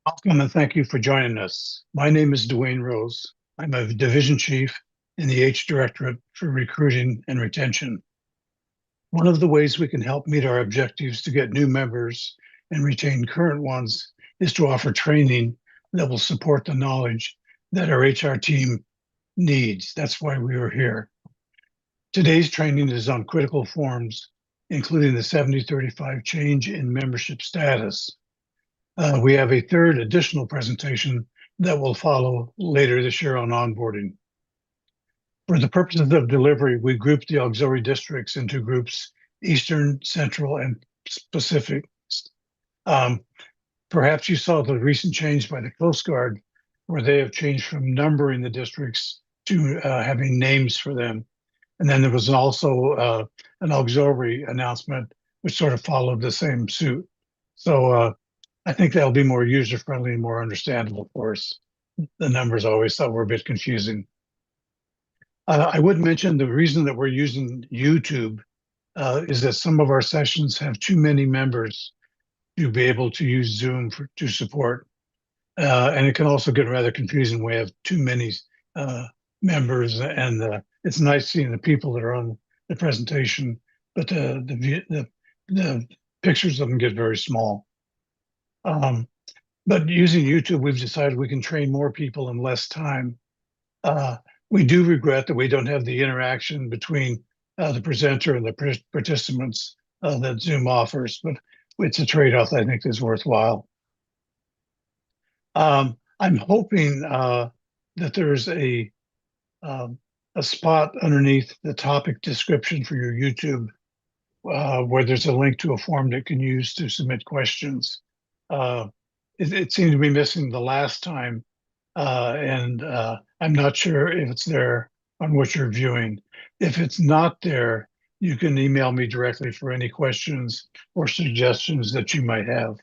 Welcome and thank you for joining us. My name is Dewayne Roos. I'm a Division Chief in the H-Directorate for Recruiting and Retention. One of the ways we can help meet our objectives to get new members and retain current ones is to offer training that will support the knowledge that our HR team needs. That's why we are here. Today's training is on critical forms, including the 7035 change in membership status. We have a third additional presentation that will follow later this year on onboarding. For the purposes of delivery, we grouped the auxiliary districts into groups Eastern, Central, and Pacific. Perhaps you saw the recent change by the Coast Guard, where they have changed from numbering the districts to having names for them. And then there was also an auxiliary announcement, which sort of followed the same suit. So I think that'll be more user-friendly and more understandable for us. The numbers I always thought were a bit confusing. I would mention the reason that we're using YouTube is that some of our sessions have too many members to be able to use Zoom to support. And it can also get rather confusing when we have too many members, and it's nice seeing the people that are on the presentation, but the pictures of them get very small. But using YouTube, we've decided we can train more people in less time. We do regret that we don't have the interaction between the presenter and the participants that Zoom offers, but it's a trade-off I think is worthwhile. I'm hoping that there's a spot underneath the topic description for your YouTube where there's a link to a form that can use to submit questions. It seemed to be missing the last time, and I'm not sure if it's there on what you're viewing. If it's not there, you can email me directly for any questions or suggestions that you might have.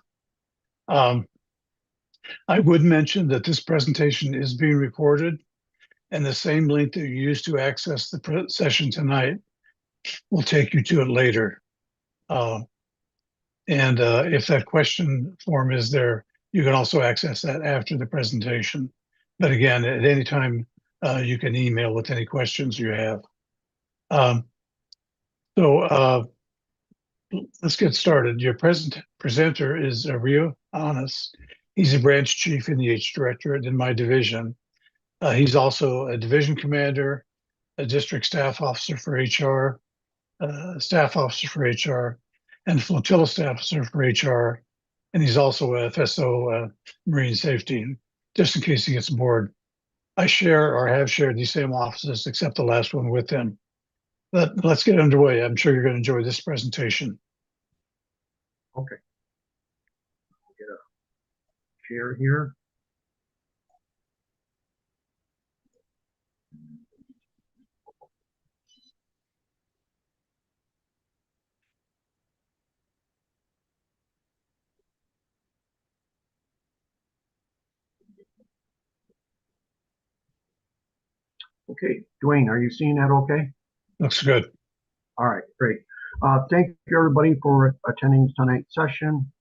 I would mention that this presentation is being recorded, and the same link that you used to access the session tonight will take you to it later. And if that question form is there, you can also access that after the presentation. But again, at any time, you can email with any questions you have. So let's get started. Your presenter is Rio Anas. He's a branch chief in the H-Directorate in my division. He's also a division commander, a district staff officer for HR, staff officer for HR, and Flotilla staff officer for HR. And he's also a FSO Marine Safety, just in case he gets bored. I share or have shared these same offices, except the last one with him. But let's get underway. I'm sure you're going to enjoy this presentation. Okay. I'll get a share here. Okay, Dwayne, are you seeing that okay? Looks good. All right, great. Thank you everybody for attending tonight's session.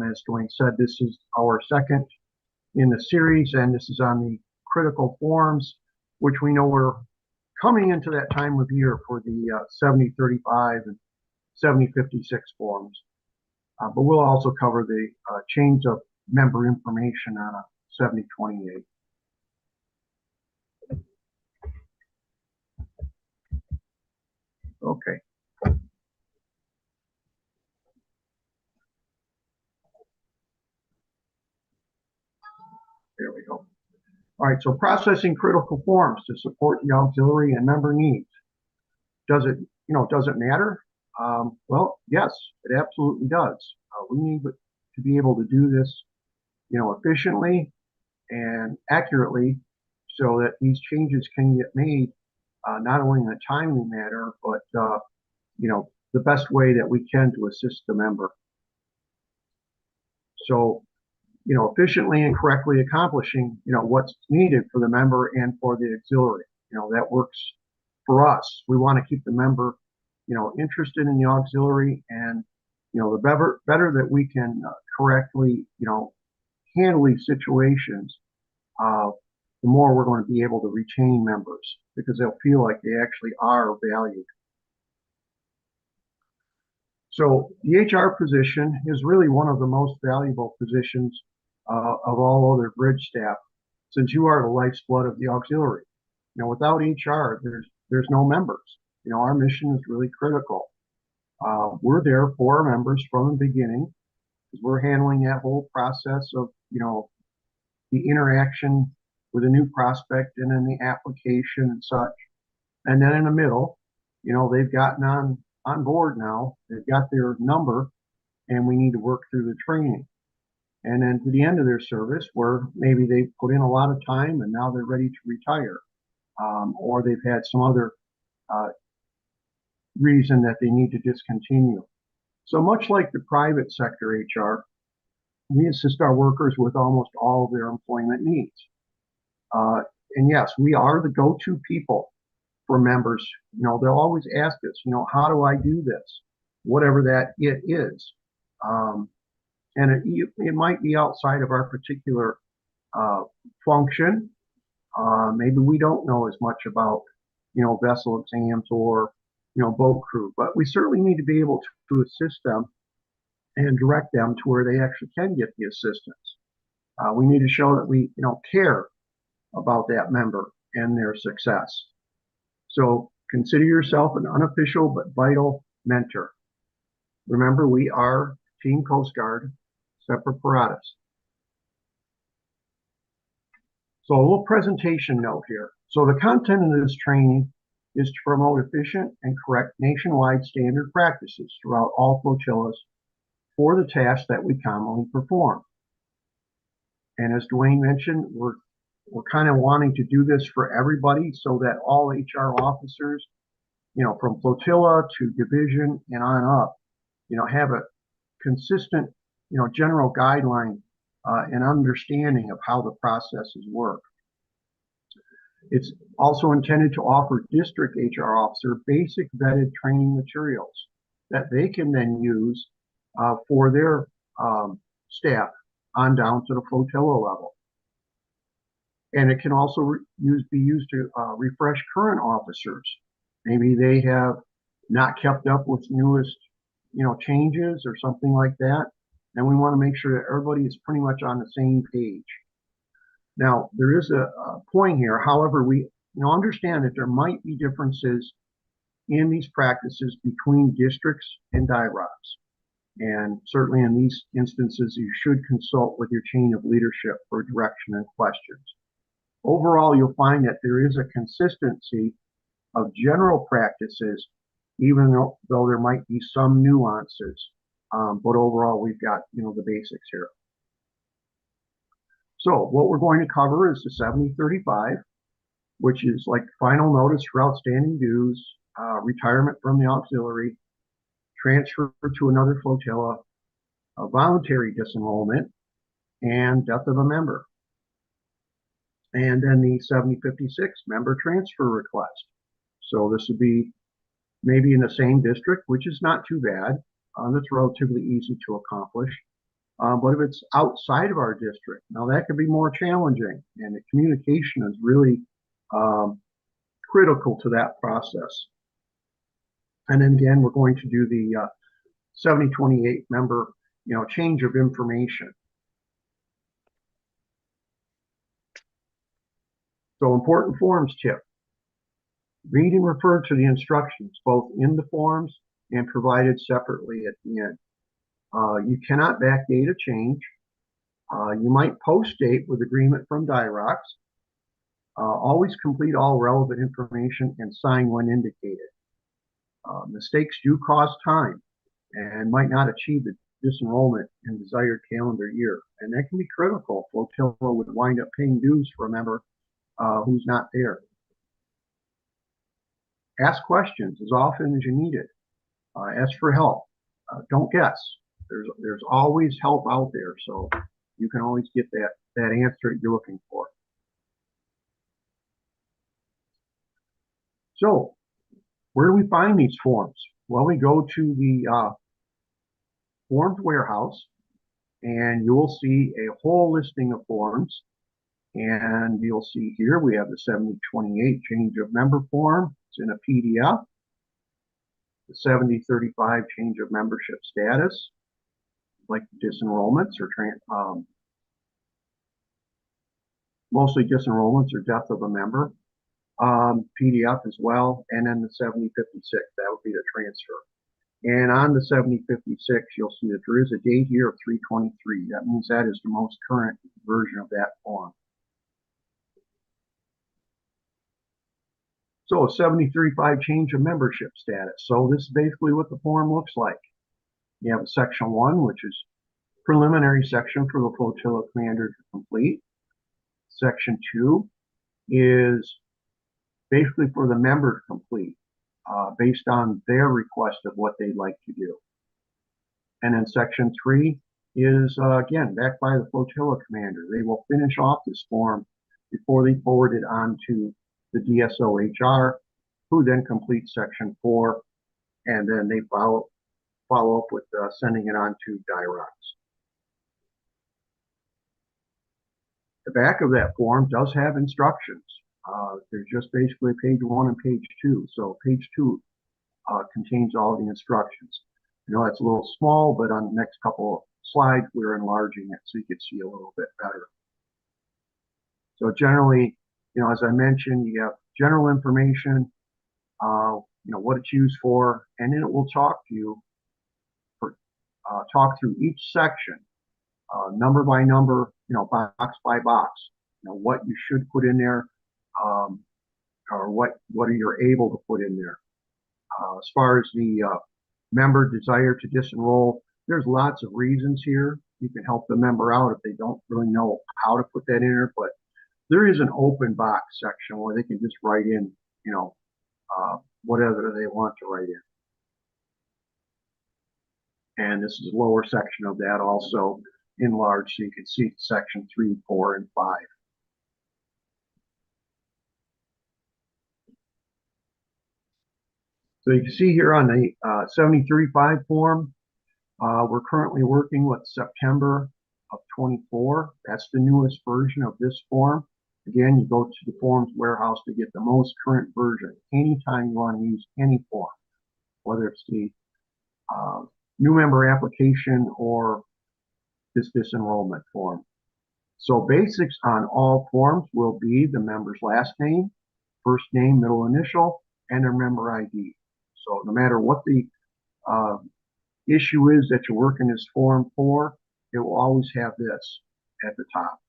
As Dwayne said, this is our second in the series, and this is on the critical forms, which we know we're coming into that time of year for the 7035 and 7056 forms. But we'll also cover the change of member information on a 7028. Okay. There we go. All right, so processing critical forms to support the auxiliary and member needs. Does it matter? Well, yes, it absolutely does. We need to be able to do this, efficiently and accurately so that these changes can get made not only in a timely manner, but the best way that we can to assist the member. So, efficiently and correctly accomplishing, what's needed for the member and for the auxiliary. That works for us. We want to keep the member, interested in the auxiliary, and, the better that we can correctly, handle these situations, the more we're going to be able to retain members because they'll feel like they actually are valued. So the HR position is really one of the most valuable positions of all other bridge staff, since you are the lifeblood of the auxiliary. Without HR, there's no members. Our mission is really critical. We're there for our members from the beginning because we're handling that whole process of, the interaction with a new prospect and then the application and such. And then in the middle, they've gotten on board now, they've got their number, and we need to work through the training. And then to the end of their service, where maybe they've put in a lot of time and now they're ready to retire, or they've had some other reason that they need to discontinue. So much like the private sector HR, we assist our workers with almost all of their employment needs. And yes, we are the go-to people for members. They'll always ask us, how do I do this? Whatever that it is. And it might be outside of our particular function. Maybe we don't know as much about, vessel exams or, boat crew, but we certainly need to be able to assist them and direct them to where they actually can get the assistance. We need to show that we, care about that member and their success. So consider yourself an unofficial but vital mentor. Remember, we are Team Coast Guard, Semper Paratus. So a little presentation note here. So the content of this training is to promote efficient and correct nationwide standard practices throughout all flotillas for the tasks that we commonly perform. And as Dwayne mentioned, we're kind of wanting to do this for everybody so that all HR officers, from flotilla to division and on up, have a consistent, general guideline and understanding of how the processes work. It's also intended to offer district HR officer basic vetted training materials that they can then use for their staff on down to the flotilla level. And it can also be used to refresh current officers. Maybe they have not kept up with newest, changes or something like that. And we want to make sure that everybody is pretty much on the same page. Now, there is a point here. However, we understand that there might be differences in these practices between districts and DIR-HdS. And certainly in these instances, you should consult with your chain of leadership for direction and questions. Overall, you'll find that there is a consistency of general practices, even though there might be some nuances. But overall, we've got, the basics here. So what we're going to cover is the 7035, which is like final notice for outstanding dues, retirement from the auxiliary, transfer to another flotilla, a voluntary disenrollment, and death of a member. And then the 7056 member transfer request. So this would be maybe in the same district, which is not too bad. That's relatively easy to accomplish. But if it's outside of our district, now that could be more challenging, and the communication is really critical to that process. And then again, we're going to do the 7028 member, change of information. So important forms tip. Read and refer to the instructions, both in the forms and provided separately at the end. You cannot backdate a change. You might post-date with agreement from DIR-HdS. Always complete all relevant information and sign when indicated. Mistakes do cost time and might not achieve the disenrollment in desired calendar year. And that can be critical. Flotilla would wind up paying dues for a member who's not there. Ask questions as often as you need it. Ask for help. Don't guess. There's always help out there, so you can always get that answer you're looking for. So, where do we find these forms? Well, we go to the forms warehouse, and you'll see a whole listing of forms. And you'll see here we have the 7028 change of member form. It's in a PDF. The 7035 change of membership status, like disenrollments or mostly disenrollments or death of a member. PDF as well, and then the 7056, that would be the transfer. And on the 7056, you'll see that there is a date here of 3/23. That means that is the most current version of that form. So 7035 change of membership status. So this is basically what the form looks like. You have a section 1, which is preliminary section for the flotilla commander to complete. Section 2 is basically for the member to complete based on their request of what they'd like to do. And then section 3 is, again, backed by the flotilla commander. They will finish off this form before they forward it on to the DSO-HR, who then completes section 4, and then they follow up with sending it on to DIR-HdS. The back of that form does have instructions. There's just basically page 1 and page 2. So page 2 contains all the instructions. I know that's a little small, but on the next couple of slides, we're enlarging it so you can see a little bit better. So generally, as I mentioned, you have general information, what it's used for, and then it will talk to you talk through each section, number by number, box by box, what you should put in there, or what you're able to put in there. As far as the member desire to disenroll, there's lots of reasons here. You can help the member out if they don't really know how to put that in there, but there is an open box section where they can just write in, whatever they want to write in. And this is a lower section of that also enlarged, so you can see section 3, 4, and 5. So you can see here on the 7035 form, we're currently working with September of 24. That's the newest version of this form. Again, you go to the forms warehouse to get the most current version anytime you want to use any form, whether it's the new member application or this disenrollment form. So basics on all forms will be the member's last name, first name, middle initial, and their member ID. So no matter what the issue is that you're working this form for, it will always have this at the top.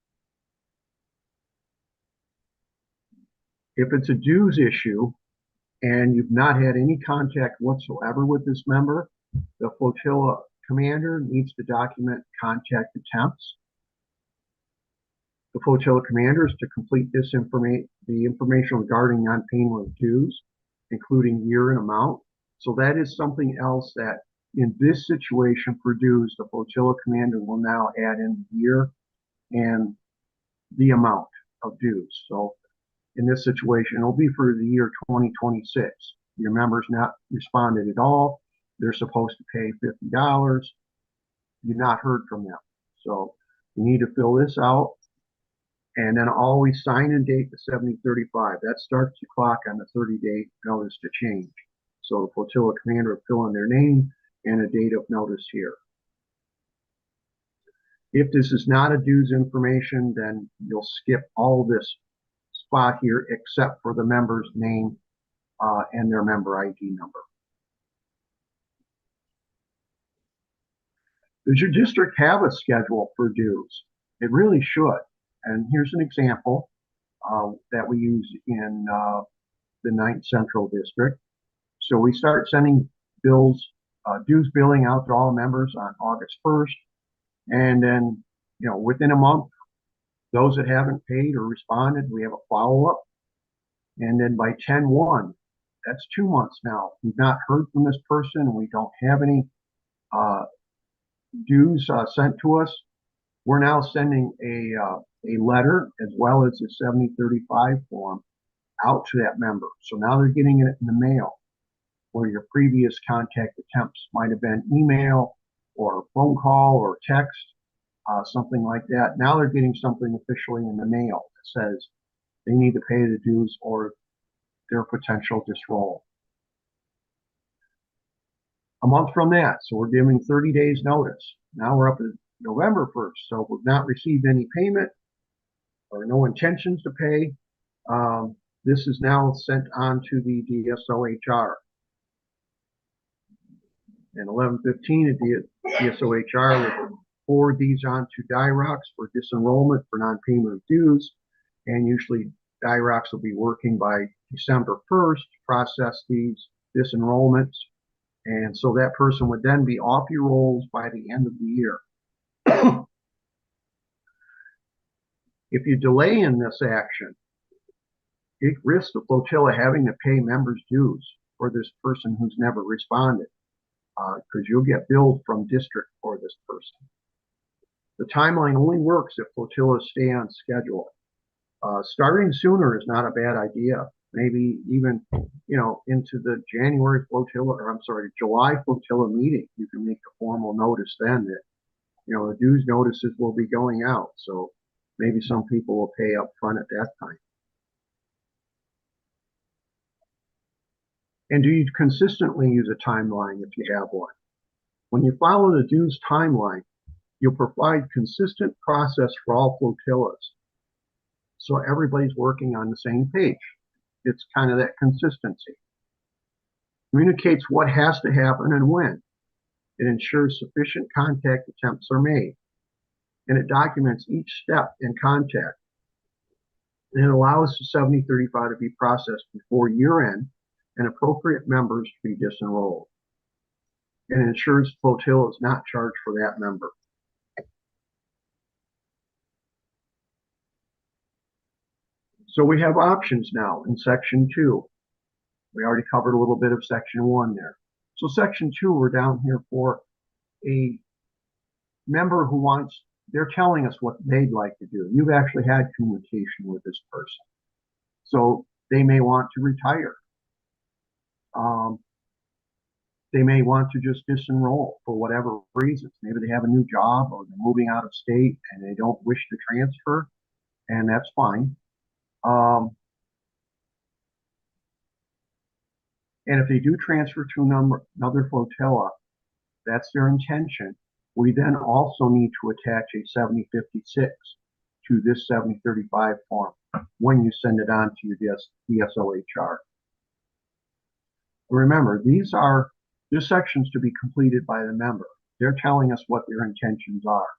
If it's a dues issue and you've not had any contact whatsoever with this member, the flotilla commander needs to document contact attempts. The flotilla commander is to complete this the information regarding non-payment of dues, including year and amount. So that is something else that in this situation for dues, the flotilla commander will now add in the year and the amount of dues. So in this situation, it'll be for the year 2026. Your member's not responded at all. They're supposed to pay $50. You've not heard from them. So you need to fill this out and then always sign and date the 7035. That starts the clock on the 30-day notice to change. So the flotilla commander will fill in their name and a date of notice here. If this is not a dues information, then you'll skip all this spot here except for the member's name and their member ID number. Does your district have a schedule for dues? It really should. And here's an example that we use in the 9th Central District. So we start sending bills, dues billing out to all members on August 1st. And then, within a month, those that haven't paid or responded, we have a follow-up. And then by 10/1, That's 2 months now. We've not heard from this person. We don't have any dues sent to us. We're now sending a letter as well as a 7035 form out to that member. So now they're getting it in the mail, where your previous contact attempts might have been email or phone call or text, something like that. Now they're getting something officially in the mail that says they need to pay the dues or their potential disroll. A month from that, so we're giving 30 days notice. Now we're up to November 1st, so we've not received any payment or no intentions to pay. This is now sent on to the DSO-HR. And 11/15, the DSO-HR will forward these on to DIR-HdS for disenrollment for non-payment of dues. And usually DIR-HdS will be working by December 1st to process these disenrollments. And so that person would then be off your rolls by the end of the year. If you delay in this action, it risks the flotilla having to pay members' dues for this person who's never responded, because you'll get billed from district for this person. The timeline only works if flotillas stay on schedule. Starting sooner is not a bad idea. Maybe even, into the January flotilla, or I'm sorry, July flotilla meeting, you can make a formal notice then that, the dues notices will be going out. So maybe some people will pay up front at that time. And do you consistently use a timeline if you have one? When you follow the dues timeline, you'll provide consistent process for all flotillas. So everybody's working on the same page. It's kind of that consistency. Communicates what has to happen and when. It ensures sufficient contact attempts are made. And it documents each step in contact. And it allows the 7035 to be processed before year end and appropriate members to be disenrolled. And it ensures flotilla is not charged for that member. So we have options now in section 2. We already covered a little bit of section 1 there. So section 2, we're down here for a member who wants, they're telling us what they'd like to do. You've actually had communication with this person. So they may want to retire. They may want to just disenroll for whatever reasons. Maybe they have a new job or they're moving out of state and they don't wish to transfer, and that's fine. And if they do transfer to another flotilla, that's their intention. We then also need to attach a 7056 to this 7035 form when you send it on to your DSO-HR. Remember, this section's to be completed by the member. They're telling us what their intentions are.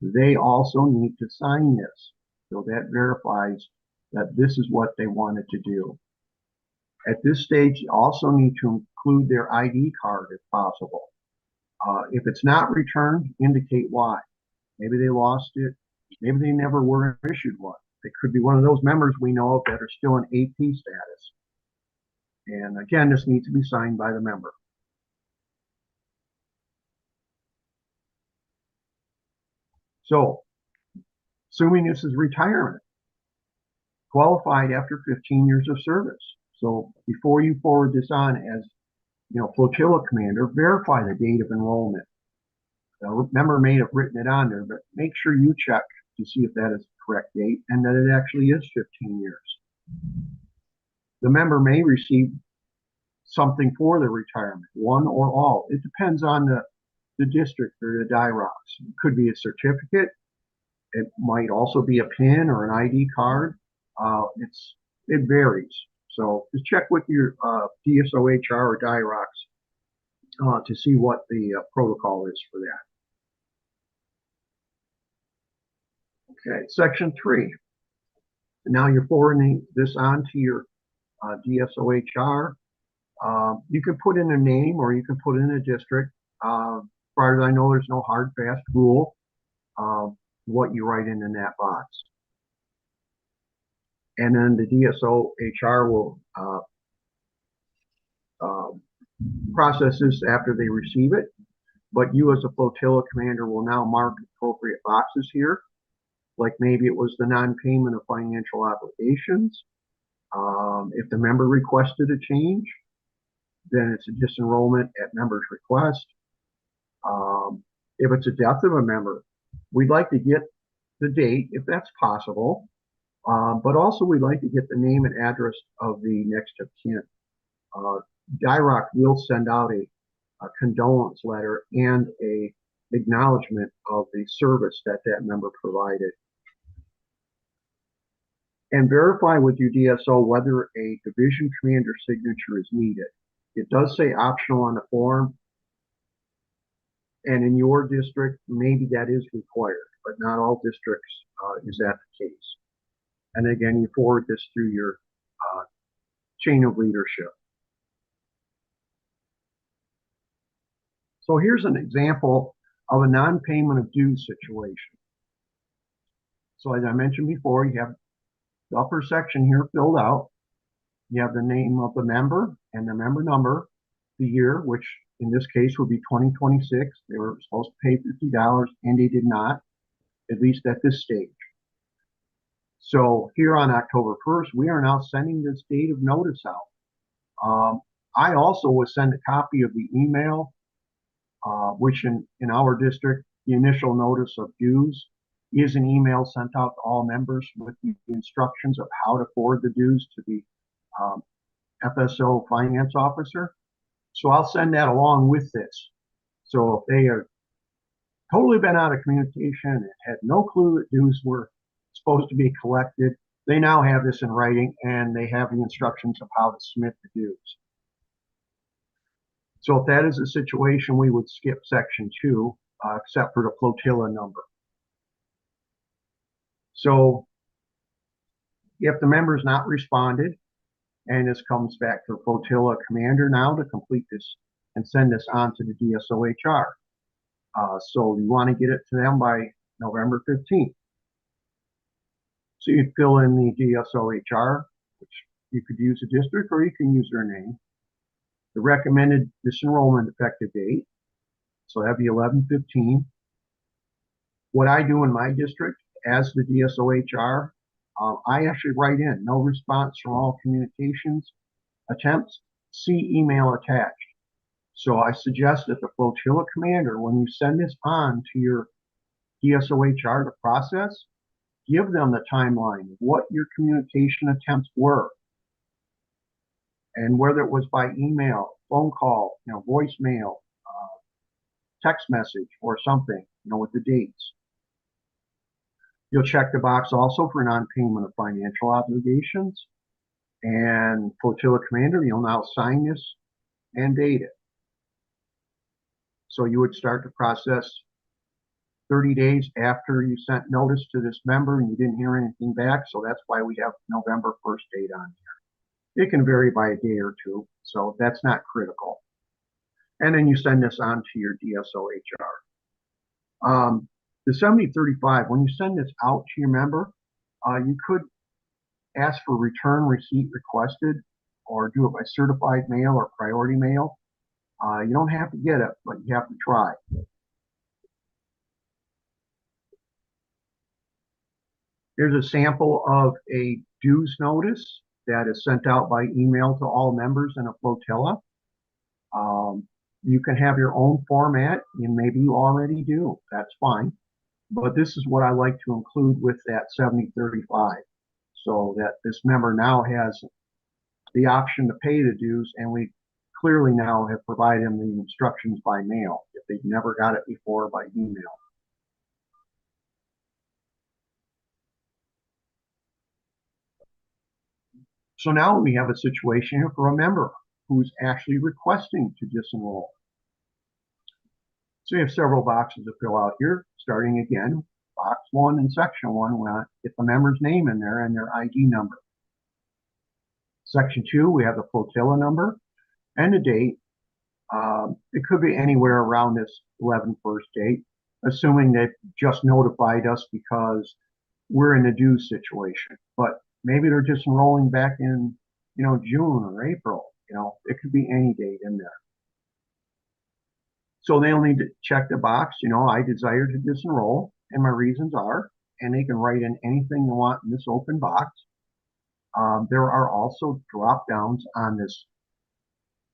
They also need to sign this, so that verifies that this is what they wanted to do. At this stage, you also need to include their ID card if possible. If it's not returned, indicate why. Maybe they lost it. Maybe they never were issued one. It could be one of those members we know of that are still in AP status. And again, this needs to be signed by the member. So, assuming this is retirement, qualified after 15 years of service. So before you forward this on as, flotilla commander, verify the date of enrollment. The member may have written it on there, but make sure you check to see if that is the correct date and that it actually is 15 years. The member may receive something for their retirement, one or all. It depends on the district or the DIR-HdS. It could be a certificate. It might also be a PIN or an ID card. It varies. So just check with your DSO-HR or DIR-HdS to see what the protocol is for that. Okay, section 3. Now you're forwarding this on to your DSO-HR. You can put in a name or you can put in a district. As far as I know, there's no hard, fast rule what you write in that box. And then the DSO-HR will process this after they receive it, but you as a flotilla commander will now mark appropriate boxes here, like maybe it was the non-payment of financial obligations. If the member requested a change, then it's a disenrollment at member's request. If it's a death of a member, we'd like to get the date if that's possible, but also we'd like to get the name and address of the next of kin. DIR-HdR will send out a condolence letter and a acknowledgement of the service that member provided. And verify with your DSO whether a division commander signature is needed. It does say optional on the form, and in your district, maybe that is required, but not all districts is that the case. And again, you forward this through your chain of leadership. So here's an example of a non-payment of dues situation. So as I mentioned before, you have the upper section here filled out. You have the name of the member and the member number, the year, which in this case would be 2026. They were supposed to pay $50 and they did not, at least at this stage. So here on October 1st, we are now sending this date of notice out. I also will send a copy of the email, which in our district, the initial notice of dues is an email sent out to all members with the instructions of how to forward the dues to the FSO finance officer. So I'll send that along with this. So if they have totally been out of communication and had no clue that dues were supposed to be collected, they now have this in writing and they have the instructions of how to submit the dues. So if that is the situation, we would skip section 2, except for the flotilla number. So if the member is not responded, and this comes back to the flotilla commander now to complete this and send this on to the DSO-HR. So you want to get it to them by November 15th. So you fill in the DSO-HR, which you could use a district or you can use their name. The recommended disenrollment effective date, so that'd be 11/15. What I do in my district as the DSO-HR, I actually write in no response from all communications attempts, see email attached. So I suggest that the flotilla commander, when you send this on to your DSO-HR to process, give them the timeline of what your communication attempts were. And whether it was by email, phone call, voicemail, text message or something, with the dates. You'll check the box also for non-payment of financial obligations. And flotilla commander, you'll now sign this and date it. So you would start the process 30 days after you sent notice to this member and you didn't hear anything back. So that's why we have November 1st date on here. It can vary by a day or two, so that's not critical. And then you send this on to your DSO-HR. The 7035, when you send this out to your member, you could ask for return receipt requested or do it by certified mail or priority mail. You don't have to get it, but you have to try. Here's a sample of a dues notice that is sent out by email to all members in a flotilla. You can have your own format, and maybe you already do. That's fine. But this is what I like to include with that 7035, so that this member now has the option to pay the dues, and we clearly now have provided them the instructions by mail if they've never got it before by email. So now we have a situation here for a member who's actually requesting to disenroll. So you have several boxes to fill out here, starting again, box 1 and section 1, we get the member's name in there and their ID number. Section 2, we have the flotilla number and the date. It could be anywhere around this 11/1 date, assuming they just notified us because we're in a dues situation. But maybe they're just enrolling back in, June or April. It could be any date in there. So they'll need to check the box, I desire to disenroll and my reasons are, and they can write in anything you want in this open box. There are also drop downs on this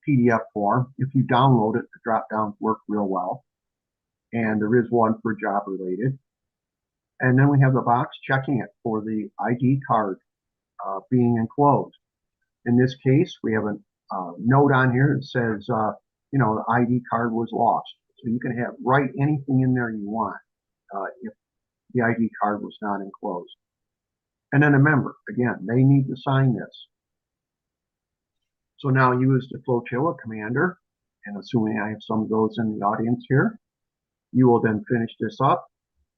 PDF form. If you download it, the drop downs work real well. And there is one for job related. And then we have the box checking it for the ID card being enclosed. In this case, we have a note on here that says, the ID card was lost. So you can write anything in there you want if the ID card was not enclosed. And then a member, again, they need to sign this. So now you as the flotilla commander, and assuming I have some of those in the audience here, you will then finish this up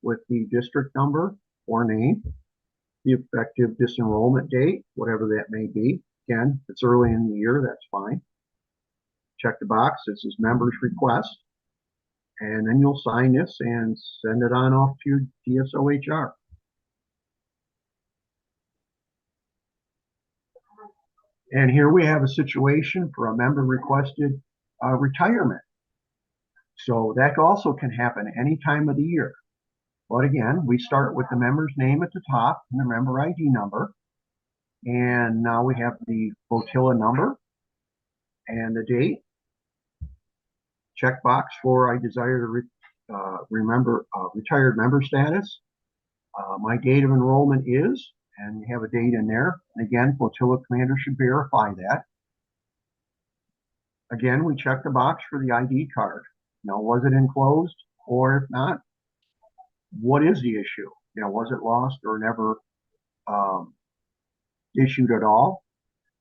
with the district number or name, the effective disenrollment date, whatever that may be. Again, if it's early in the year, that's fine. Check the box, this is member's request. And then you'll sign this and send it on off to DSO-HR. And here we have a situation for a member requested retirement. So that also can happen any time of the year. But again, we start with the member's name at the top and the member ID number. And now we have the flotilla number and the date. Checkbox for I desire to remember retired member status. My date of enrollment is, and we have a date in there. And again, flotilla commander should verify that. Again, we check the box for the ID card. Now, was it enclosed? Or if not, what is the issue? Was it lost or never issued at all?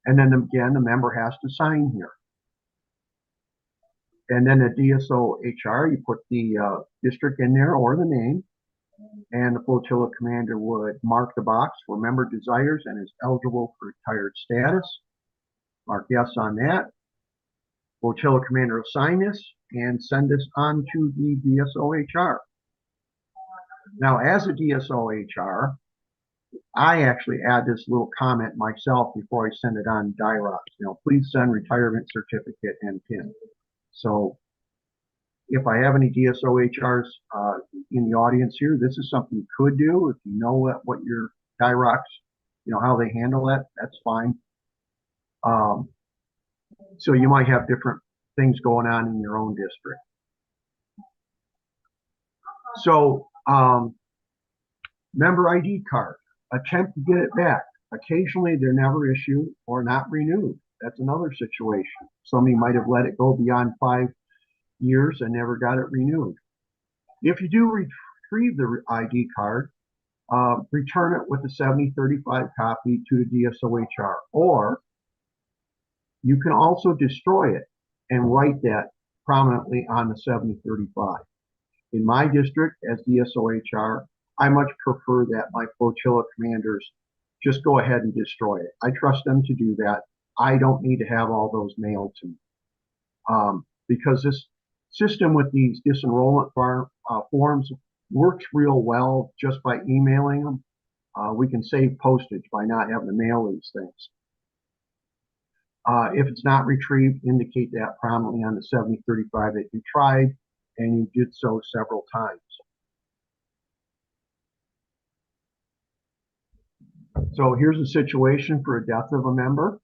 And then again, the member has to sign here. And then the DSO-HR, you put the district in there or the name, and the flotilla commander would mark the box where member desires and is eligible for retired status. Mark yes on that. Flotilla commander will sign this and send this on to the DSO-HR. Now, as a DSO-HR, I actually add this little comment myself before I send it on DIR-HdR. Please send retirement certificate and PIN. So if I have any DSO-HRs in the audience here, this is something you could do. If you know what your DIR-HdR, how they handle that, that's fine. So you might have different things going on in your own district. So member ID card, attempt to get it back. Occasionally they're never issued or not renewed. That's another situation. Somebody might have let it go beyond 5 years and never got it renewed. If you do retrieve the ID card, return it with a 7035 copy to the DSO-HR, or you can also destroy it and write that prominently on the 7035. In my district as DSO-HR, I much prefer that my flotilla commanders just go ahead and destroy it. I trust them to do that. I don't need to have all those mailed to me. Because this system with these disenrollment forms works real well just by emailing them. We can save postage by not having to mail these things. If it's not retrieved, indicate that prominently on the 7035 that you tried and you did so several times. So here's a situation for a death of a member.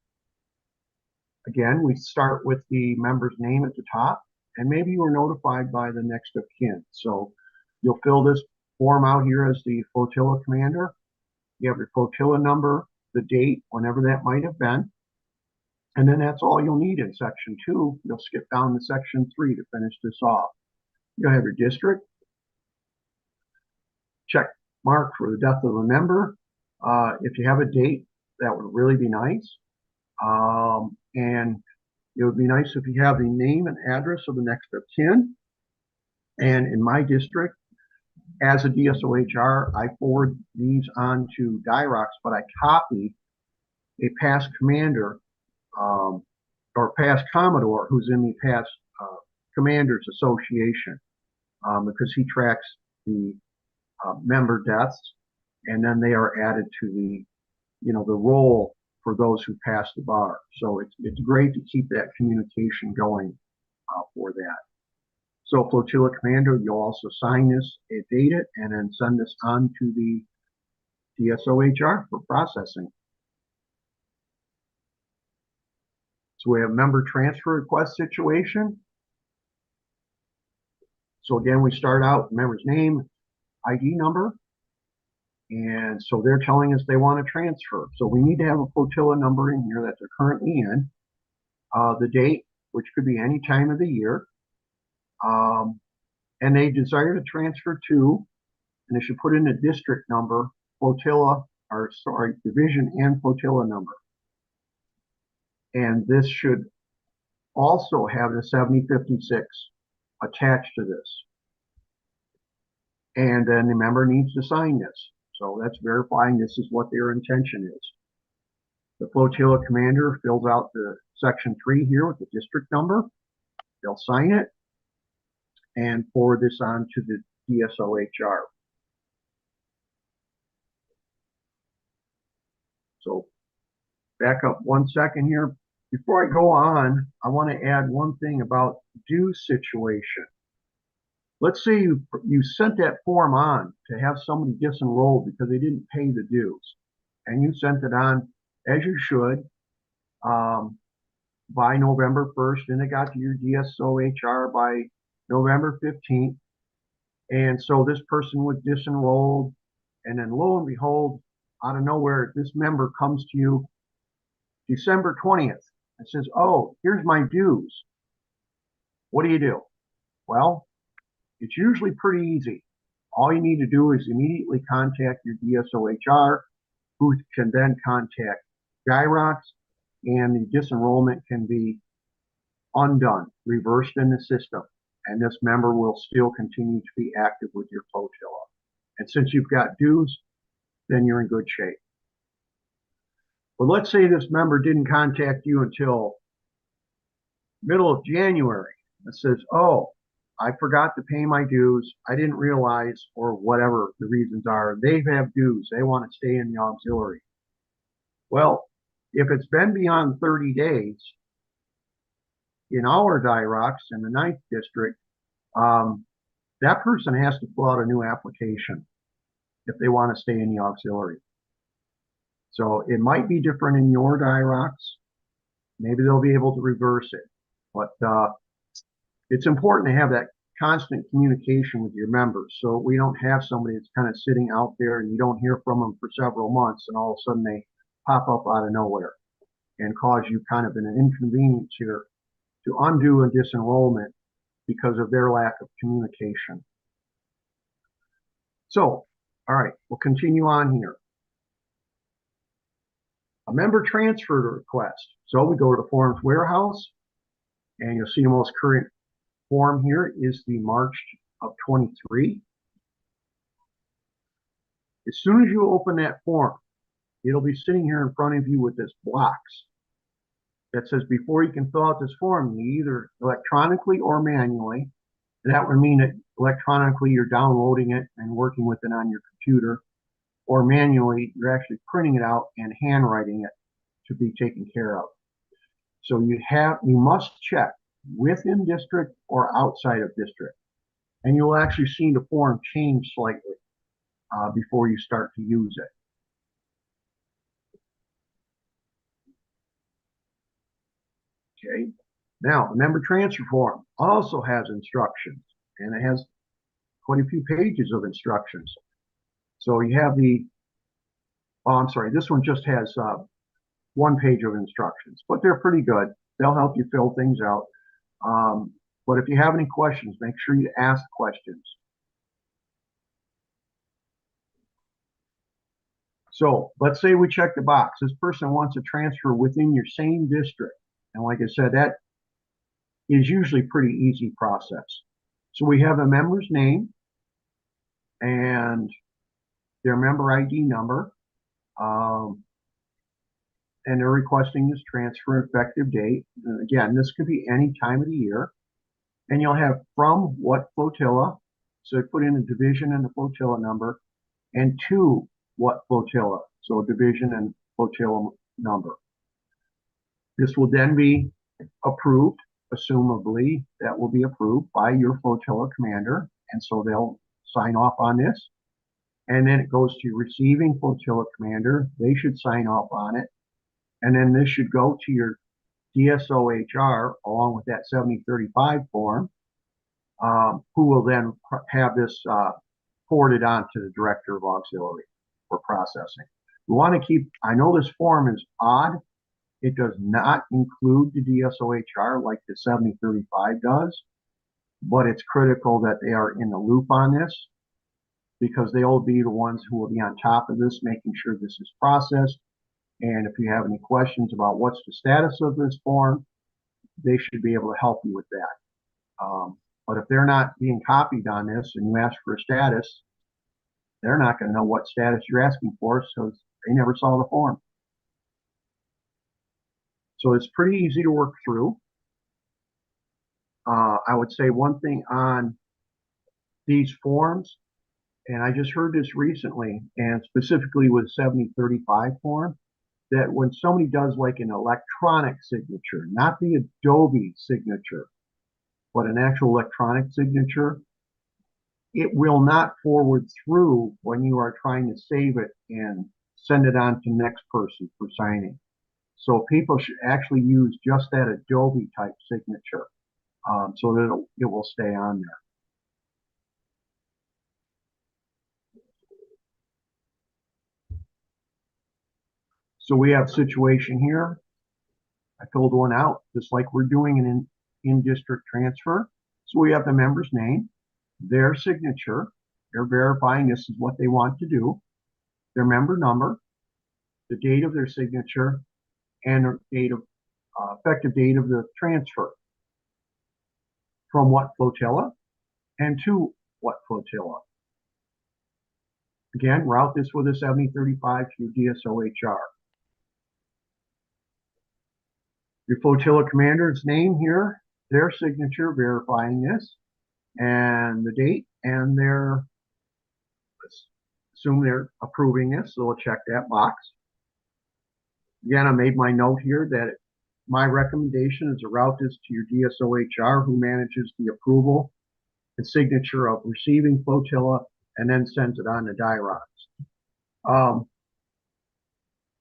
Again, we start with the member's name at the top, and maybe you were notified by the next of kin. So you'll fill this form out here as the flotilla commander. You have your flotilla number, the date, whenever that might have been. And then that's all you'll need in section 2. You'll skip down to section 3 to finish this off. You'll have your district. Check mark for the death of a member. If you have a date, that would really be nice. And it would be nice if you have the name and address of the next of kin. And in my district, as a DSO-HR, I forward these on to DIR-HdR, but I copy a past commander or past Commodore who's in the past Commanders Association because he tracks the member deaths, and then they are added to the, the roll for those who pass the bar. So it's great to keep that communication going for that. So Flotilla Commander, you'll also sign this, date it, and then send this on to the DSO-HR for processing. So we have member transfer request situation. So again, we start out member's name, ID number, and so they're telling us they want to transfer. So we need to have a Flotilla number in here that they're currently in, the date, which could be any time of the year, and they desire to transfer to, and they should put in the district number, Flotilla, or sorry, division and Flotilla number. And this should also have the 7056 attached to this. And then the member needs to sign this. So that's verifying this is what their intention is. The Flotilla Commander fills out the section 3 here with the district number. They'll sign it and forward this on to the DSO-HR. So back up 1 second here. Before I go on, I want to add one thing about dues situation. Let's say you sent that form on to have somebody disenrolled because they didn't pay the dues, and you sent it on as you should by November 1st, and it got to your DSO-HR by November 15th, and so this person was disenrolled, and then lo and behold, out of nowhere, this member comes to you December 20th and says, oh, here's my dues. What do? Well, it's usually pretty easy. All you need to do is immediately contact your DSO-HR, who can then contact DIR-HdS, and the disenrollment can be undone, reversed in the system, and this member will still continue to be active with your Flotilla. And since you've got dues, then you're in good shape. But let's say this member didn't contact you until middle of January. It says, oh, I forgot to pay my dues. I didn't realize, or whatever the reasons are, they have dues. They want to stay in the auxiliary. Well, if it's been beyond 30 days, in our DIR-HdS in the 9th district, that person has to fill out a new application if they want to stay in the auxiliary. So it might be different in your DIR-HdS. Maybe they'll be able to reverse it. But it's important to have that constant communication with your members, so we don't have somebody that's kind of sitting out there and you don't hear from them for several months and all of a sudden they pop up out of nowhere and cause you kind of an inconvenience here to undo a disenrollment because of their lack of communication. So, all right, we'll continue on here. A member transfer request. So we go to the forms warehouse, and you'll see the most current form here is the March of 23. As soon as you open that form, it'll be sitting here in front of you with this box that says before you can fill out this form, you either electronically or manually. And that would mean that electronically you're downloading it and working with it on your computer, or manually you're actually printing it out and handwriting it to be taken care of. So you must check within district or outside of district, and you'll actually see the form change slightly before you start to use it. Okay, now the member transfer form also has instructions, and it has quite a few pages of instructions. So you have this one just has 1 page of instructions, but they're pretty good. They'll help you fill things out. But if you have any questions, make sure you ask questions. So let's say we check the box. This person wants to transfer within your same district. And like I said, that is usually a pretty easy process. So we have a member's name and their member ID number. And they're requesting this transfer effective date. And again, this could be any time of the year. And you'll have from what flotilla, so put in a division and the flotilla number, and to what flotilla, so division and flotilla number. This will then be approved assumably that will be approved by your flotilla commander, and so they'll sign off on this. And then it goes to your receiving flotilla commander. They should sign off on it. And then this should go to your DSO-HR along with that 7035 form, who will then have this forwarded on to the Director of Auxiliary for processing. We want to keep, I know this form is odd. It does not include the DSO-HR like the 7035 does, but it's critical that they are in the loop on this because they will be the ones who will be on top of this, making sure this is processed. And if you have any questions about what's the status of this form, they should be able to help you with that. But if they're not being copied on this and you ask for a status, they're not going to know what status you're asking for, so they never saw the form. So it's pretty easy to work through. I would say one thing on these forms, and I just heard this recently, and specifically with 7035 form, that when somebody does like an electronic signature, not the Adobe signature, but an actual electronic signature, it will not forward through when you are trying to save it and send it on to the next person for signing. So people should actually use just that Adobe type signature so that it will stay on there. So we have a situation here. I filled one out just like we're doing an in-district transfer. So we have the member's name, their signature. They're verifying this is what they want to do, their member number, the date of their signature, and the date of effective date of the transfer. From what flotilla and to what flotilla. Again, route this with a 7035 to your DSO-HR. Your flotilla commander's name here, their signature verifying this, and the date, and their, let's assume they're approving this, so we'll check that box. Again, I made my note here that my recommendation is to route this to your DSO-HR, who manages the approval and signature of receiving flotilla and then sends it on to DIR-HdS.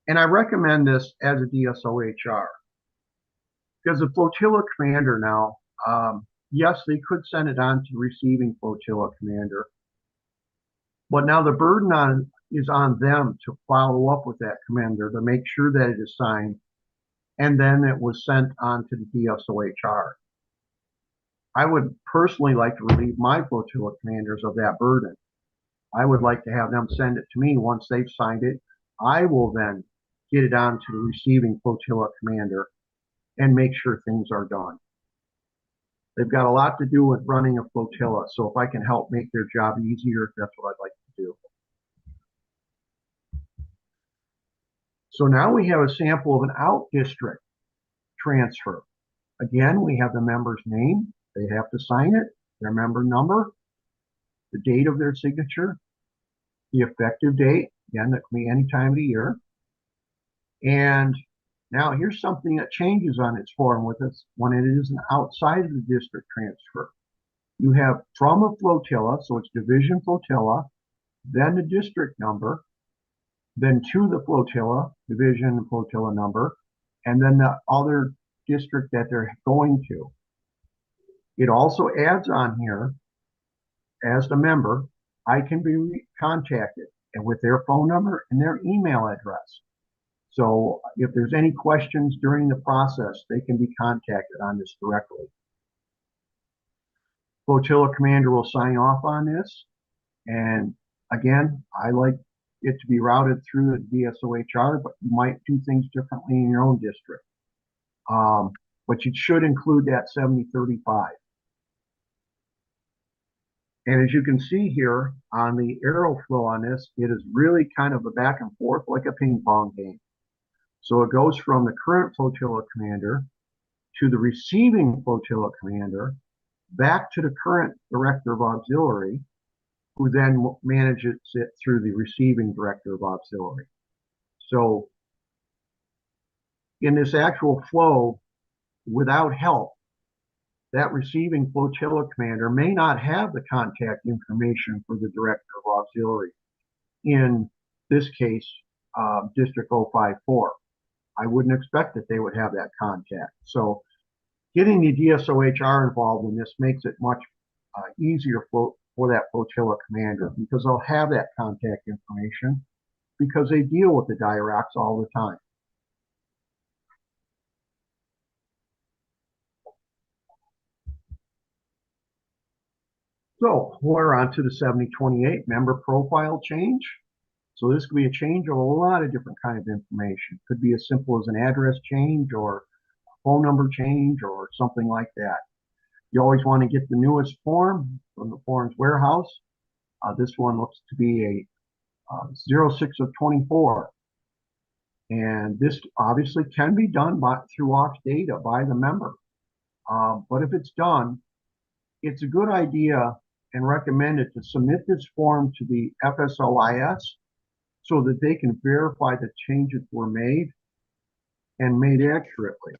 And I recommend this as a DSO-HR because the flotilla commander now, yes, they could send it on to receiving flotilla commander, but now the burden is on them to follow up with that commander to make sure that it is signed, and then it was sent on to the DSO-HR. I would personally like to relieve my flotilla commanders of that burden. I would like to have them send it to me once they've signed it. I will then get it on to the receiving flotilla commander and make sure things are done. They've got a lot to do with running a flotilla, so if I can help make their job easier, that's what I'd like to do. So now we have a sample of an out-district transfer. Again, we have the member's name. They have to sign it, their member number, the date of their signature, the effective date. Again, that can be any time of the year. And now here's something that changes on its form with us when it is an outside of the district transfer. You have from a flotilla, so it's division flotilla, then the district number, then to the flotilla, division flotilla number, and then the other district that they're going to. It also adds on here, as the member, I can be contacted and with their phone number and their email address. So if there's any questions during the process, they can be contacted on this directly. Flotilla commander will sign off on this. And again, I like it to be routed through the DSO-HR, but you might do things differently in your own district. But you should include that 7035. And as you can see here on the arrow flow on this, it is really kind of a back and forth like a ping pong game. So it goes from the current flotilla commander to the receiving flotilla commander, back to the current director of auxiliary, who then manages it through the receiving director of auxiliary. So in this actual flow, without help, that receiving flotilla commander may not have the contact information for the director of auxiliary. In this case, District 054. I wouldn't expect that they would have that contact. So getting the DSO-HR involved in this makes it much easier for that flotilla commander, because they'll have that contact information because they deal with the DIR-HdS all the time. So we're on to the 7028 member profile change. So this could be a change of a lot of different kind of information. Could be as simple as an address change or a phone number change or something like that. You always want to get the newest form from the forms warehouse. This one looks to be a 06 of 24. And this obviously can be done through AUX data by the member. But if it's done, it's a good idea and recommended to submit this form to the FSO-IS so that they can verify the changes were made and made accurately.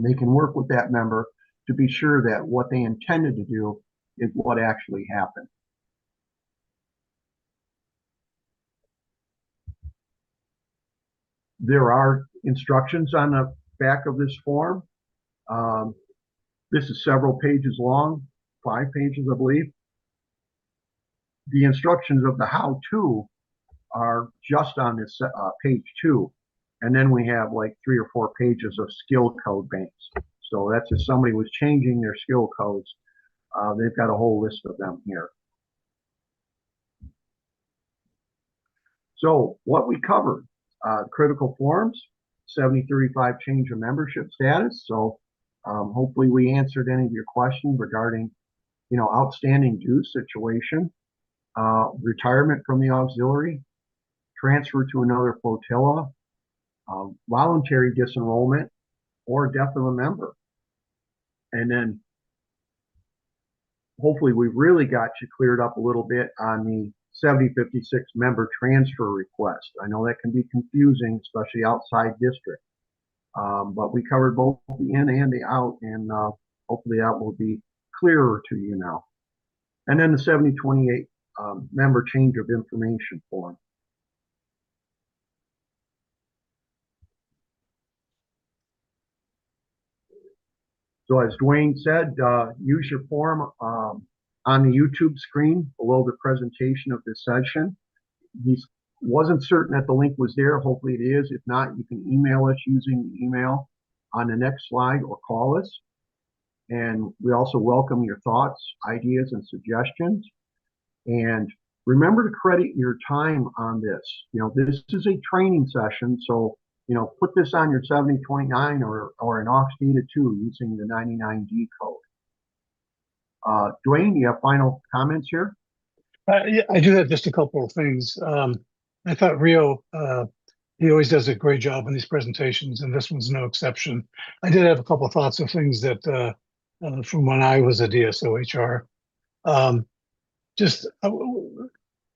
They can work with that member to be sure that what they intended to do is what actually happened. There are instructions on the back of this form. This is several pages long, 5 pages, I believe. The instructions of the how-to are just on this page 2. And then we have like 3 or 4 pages of skill code banks. So that's if somebody was changing their skill codes, they've got a whole list of them here. So what we covered, critical forms, 7035 change of membership status. So hopefully we answered any of your questions regarding, outstanding dues situation, retirement from the auxiliary, transfer to another flotilla, voluntary disenrollment, or death of a member. And then hopefully we've really got you cleared up a little bit on the 7056 member transfer request. I know that can be confusing, especially outside district. But we covered both the in and the out, and hopefully that will be clearer to you now. And then the 7028 member change of information form. So as Dwayne said, use your form on the YouTube screen below the presentation of this session. He wasn't certain that the link was there. Hopefully it is. If not, you can email us using the email on the next slide or call us. And we also welcome your thoughts, ideas, and suggestions. And remember to credit your time on this. This is a training session, so put this on your 7029 or an AUX data too using the 99D code. Dwayne, you have final comments here? Yeah, I do have just a couple of things. I thought Rio, he always does a great job in these presentations, and this one's no exception. I did have a couple of thoughts of things that from when I was a DSO-HR.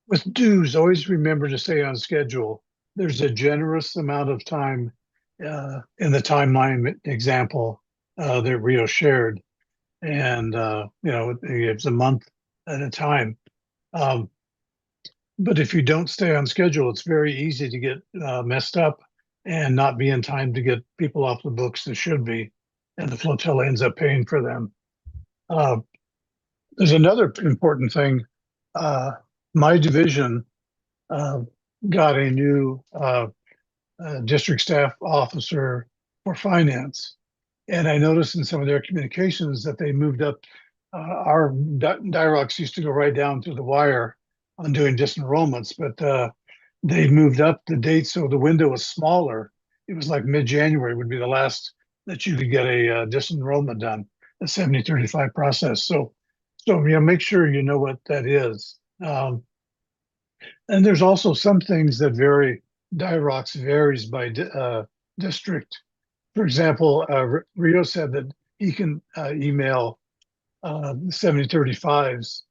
With dues, always remember to stay on schedule. There's a generous amount of time in the timeline example that Rio shared, and it's a month at a time. But if you don't stay on schedule, it's very easy to get messed up and not be in time to get people off the books that should be, and the flotilla ends up paying for them. There's another important thing. My division got a new district staff officer for finance. And I noticed in some of their communications that they moved up. Our DIR-HdS used to go right down to the wire on doing disenrollments, but they moved up the date so the window was smaller. It was like mid-January would be the last that you could get a disenrollment done, a 7035 process. So make sure you know what that is. And there's also some things that vary. DIR-HdS varies by district. For example, Rio said that he can email 7035s,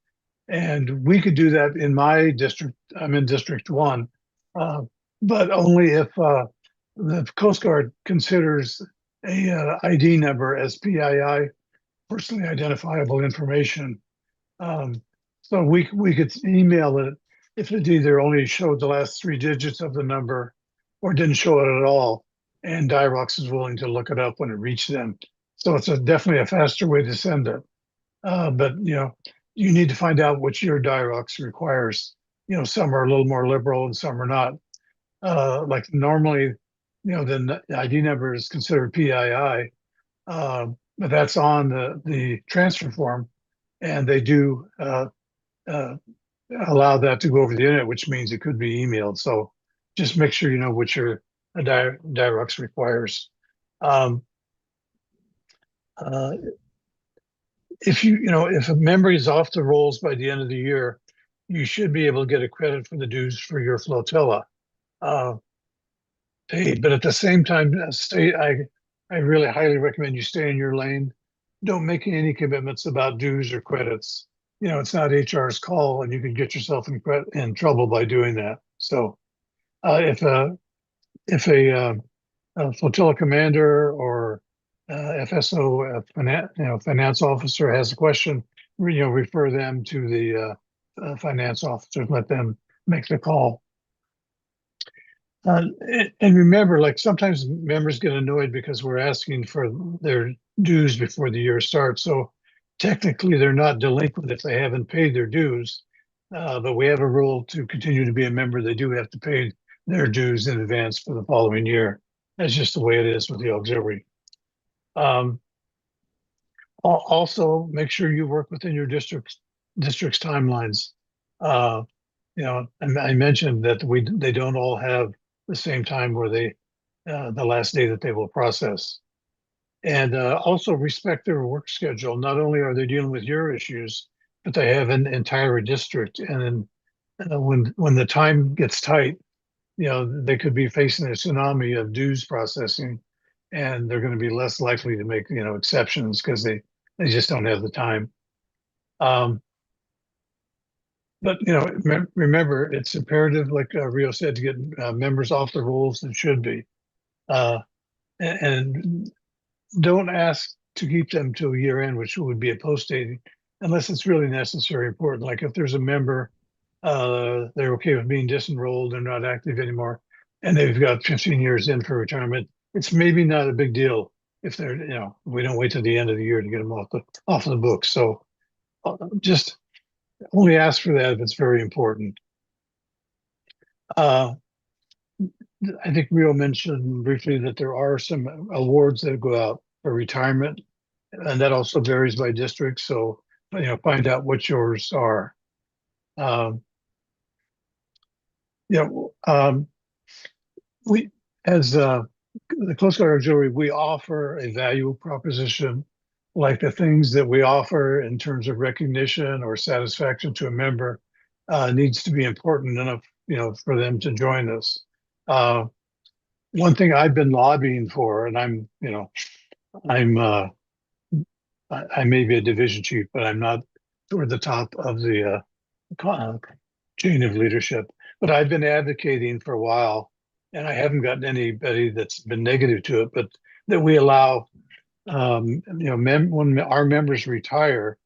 and we could do that in my district. I'm in District 1, but only if the Coast Guard considers a ID number as PII, personally identifiable information. So we could email it if it either only showed the last 3 digits of the number or didn't show it at all, and DIR-HdS is willing to look it up when it reached them. So it's definitely a faster way to send it. But you need to find out what your DIR-HdS requires. Some are a little more liberal and some are not. Like normally, the ID number is considered PII, but that's on the transfer form, and they do allow that to go over the internet, which means it could be emailed. So just make sure you know what your DIR-HdS requires. Um, uh, if a member is off the rolls by the end of the year, you should be able to get a credit for the dues for your flotilla paid. But at the same time, I really highly recommend you stay in your lane. Don't make any commitments about dues or credits. It's not HR's call, and you can get yourself in trouble by doing that. So if a flotilla commander or FSO finance officer has a question, refer them to the finance officer. Let them make the call. And remember, like sometimes members get annoyed because we're asking for their dues before the year starts. So technically, they're not delinquent if they haven't paid their dues. But we have a rule to continue to be a member. They do have to pay their dues in advance for the following year. That's just the way it is with the auxiliary. Also, make sure you work within your district's timelines. I mentioned that they don't all have the same time where the last day that they will process. And also respect their work schedule. Not only are they dealing with your issues, but they have an entire district. And when the time gets tight, they could be facing a tsunami of dues processing, and they're going to be less likely to make exceptions because they just don't have the time. But remember, it's imperative, like Rio said, to get members off the rolls that should be, and don't ask to keep them till year end, which would be a post dating, unless it's really necessary, important. Like if there's a member, they're okay with being disenrolled, they're not active anymore, and they've got 15 years in for retirement. It's maybe not a big deal if they're, we don't wait till the end of the year to get them off the books. So just only ask for that if it's very important. I think Rio mentioned briefly that there are some awards that go out for retirement, and that also varies by district. So, find out what yours are. We, as the Coast Guard Auxiliary, we offer a value proposition, like the things that we offer in terms of recognition or satisfaction to a member needs to be important enough, for them to join us. One thing I've been lobbying for, and I may be a division chief, but I'm not toward the top of the chain of leadership. But I've been advocating for a while, and I haven't gotten anybody that's been negative to it, but that we allow, when our members retire,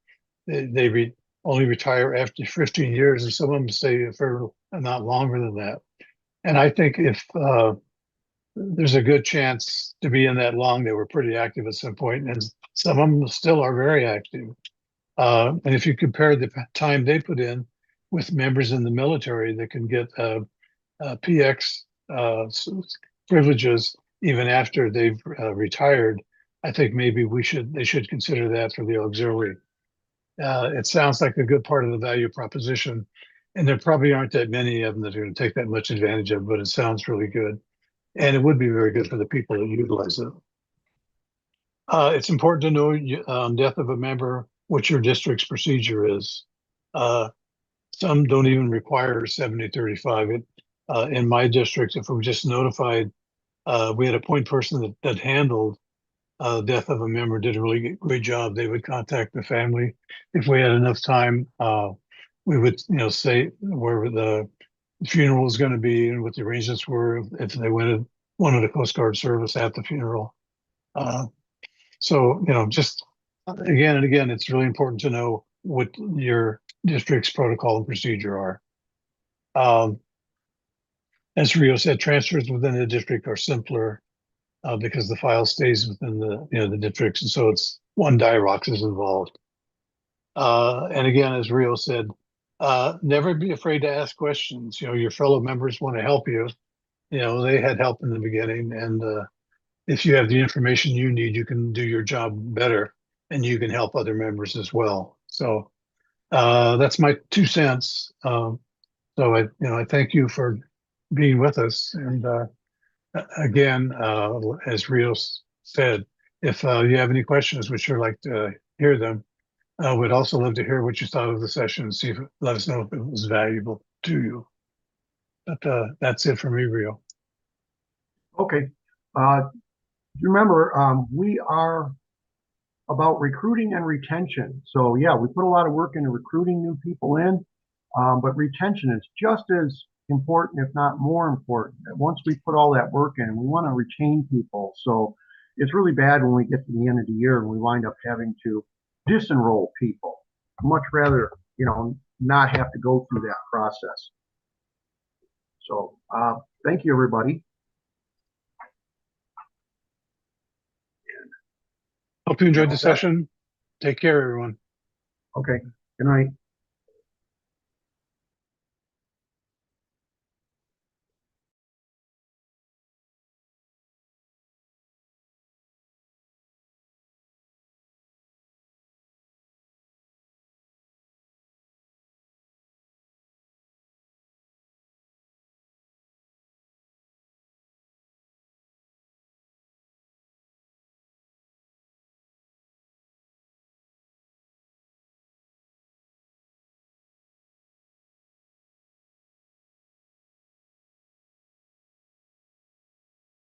they only retire after 15 years, and some of them stay for not longer than that. And I think if there's a good chance to be in that long, they were pretty active at some point, and some of them still are very active. And if you compare the time they put in with members in the military that can get PX privileges even after they've retired, I think maybe they should consider that for the auxiliary. It sounds like a good part of the value proposition, and there probably aren't that many of them that are going to take that much advantage of, but it sounds really good. And it would be very good for the people that utilize it. It's important to know on death of a member what your district's procedure is. Some don't even require 70-35. In my district, if we were just notified, we had a point person that handled death of a member, did a really great job. They would contact the family. If we had enough time, we would say where the funeral was going to be and what the arrangements were if they wanted a Coast Guard service at the funeral. So, just again and again, it's really important to know what your district's protocol and procedure are. As Rio said, transfers within the district are simpler because the file stays within the districts, and so it's one DIR-HdS is involved. And again, as Rio said, never be afraid to ask questions. Your fellow members want to help you. They had help in the beginning, and if you have the information you need, you can do your job better, and you can help other members as well. So that's my 2 cents. So I thank you for being with us. And again, as Rio said, if you have any questions, we'd sure like to hear them. We'd also love to hear what you thought of the session and let us know if it was valuable to you. But that's it for me, Rio. Okay. Remember, we are about recruiting and retention. So yeah, we put a lot of work into recruiting new people in, but retention is just as important, if not more important. Once we put all that work in, we want to retain people. So it's really bad when we get to the end of the year and we wind up having to disenroll people. Much rather, not have to go through that process. So thank you, everybody. Hope you enjoyed the session. Take care, everyone. Okay. Good night.